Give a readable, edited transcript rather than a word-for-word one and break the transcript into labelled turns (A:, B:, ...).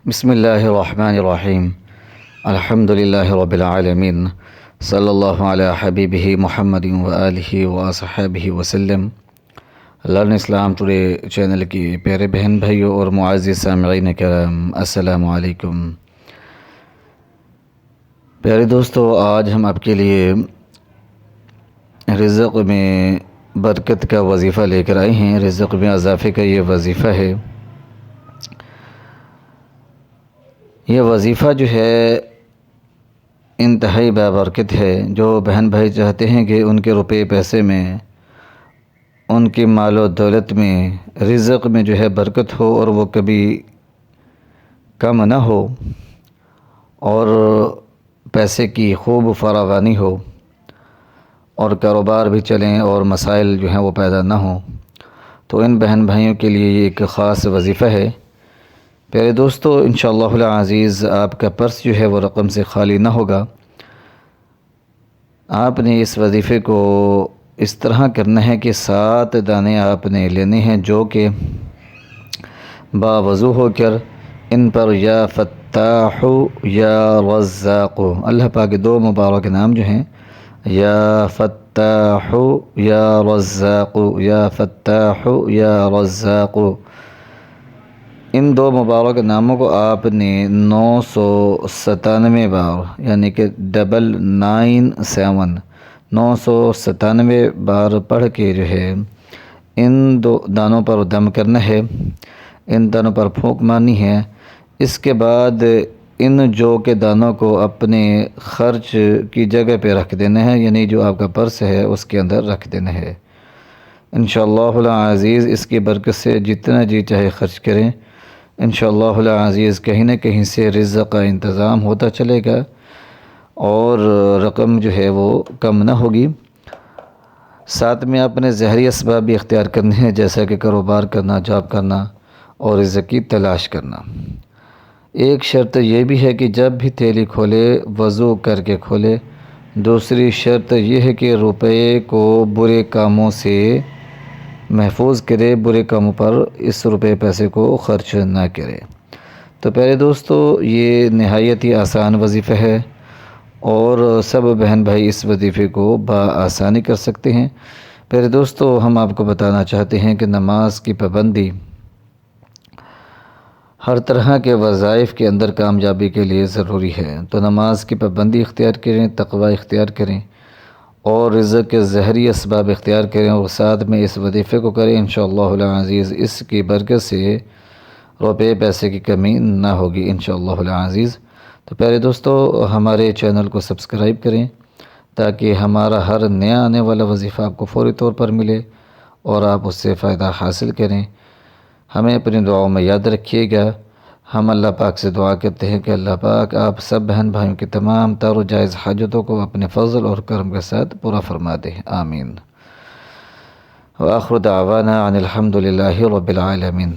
A: بسم اللہ الرحمن الرحیم الحمد للہ رب العالمین صلی اللہ علی حبیبہ محمد وآلہ وصحبہ وسلم۔ لرن اسلام ٹوڈے چینل کی پیارے بہن بھائیوں اور معزز سامعین کرام، السلام علیکم۔ پیارے دوستو، آج ہم آپ کے لیے رزق میں برکت کا وظیفہ لے کر آئے ہیں۔ رزق میں اضافے کا یہ وظیفہ ہے۔ یہ وظیفہ جو ہے انتہائی بابرکت ہے۔ جو بہن بھائی چاہتے ہیں کہ ان کے روپے پیسے میں، ان کی مال و دولت میں، رزق میں جو ہے برکت ہو اور وہ کبھی کم نہ ہو اور پیسے کی خوب فراوانی ہو اور کاروبار بھی چلیں اور مسائل جو ہیں وہ پیدا نہ ہوں، تو ان بہن بھائیوں کے لیے یہ ایک خاص وظیفہ ہے۔ پیارے دوستو، انشاءاللہ العزیز آپ کا پرس جو ہے وہ رقم سے خالی نہ ہوگا۔ آپ نے اس وظیفے کو اس طرح کرنا ہے کہ 7 دانے آپ نے لینے ہیں، جو کہ باوضو ہو کر ان پر یا فتاح یا رزاق، اللہ پاک کے 2 مبارک نام جو ہیں، یا فتاح یا رزاق، یا فتاح یا رزاق، ان 2 مبارک ناموں کو آپ نے 997 بار، یعنی کہ 997 بار پڑھ کے جو ہے ان 2 دانوں پر دم کرنا ہے، ان دانوں پر پھونک مارنی ہے۔ اس کے بعد ان جو کے دانوں کو اپنے خرچ کی جگہ پہ رکھ دینا ہے، یعنی جو آپ کا پرس ہے اس کے اندر رکھ دینا ہے۔ انشاءاللہ العزیز اس کی برکت سے جتنا جی چاہے خرچ کریں، انشاءاللہ العزیز کہیں نہ کہیں سے رزق کا انتظام ہوتا چلے گا اور رقم جو ہے وہ کم نہ ہوگی۔ ساتھ میں اپنے ظاہری اسباب بھی اختیار کرنے ہیں، جیسا کہ کاروبار کرنا، جاب کرنا اور رزق کی تلاش کرنا۔ ایک شرط یہ بھی ہے کہ جب بھی تھیلی کھولے وضو کر کے کھولے۔ دوسری شرط یہ ہے کہ روپے کو برے کاموں سے محفوظ کرے، برے کاموں پر اس روپے پیسے کو خرچ نہ کرے۔ تو پیارے دوستو، یہ نہایت ہی آسان وظیفہ ہے اور سب بہن بھائی اس وظیفے کو بآسانی کر سکتے ہیں۔ پیارے دوستو، ہم آپ کو بتانا چاہتے ہیں کہ نماز کی پابندی ہر طرح کے وظائف کے اندر کامیابی کے لیے ضروری ہے، تو نماز کی پابندی اختیار کریں، تقوی اختیار کریں اور رزق کے ظاہری اسباب اختیار کریں اور ساتھ میں اس وظیفے کو کریں۔ انشاءاللہ العزیز اس کی برکت سے روپے پیسے کی کمی نہ ہوگی انشاءاللہ العزیز۔ تو پیارے دوستو، ہمارے چینل کو سبسکرائب کریں تاکہ ہمارا ہر نیا آنے والا وظیفہ آپ کو فوری طور پر ملے اور آپ اس سے فائدہ حاصل کریں۔ ہمیں اپنی دعاؤں میں یاد رکھیے گا۔ ہم اللہ پاک سے دعا کرتے ہیں کہ اللہ پاک آپ سب بہن بھائیوں کی تمام تر و جائز حاجتوں کو اپنے فضل اور کرم کے ساتھ پورا فرما دے، آمین۔ وآخر دعوانا ان الحمد للہ رب العالمین۔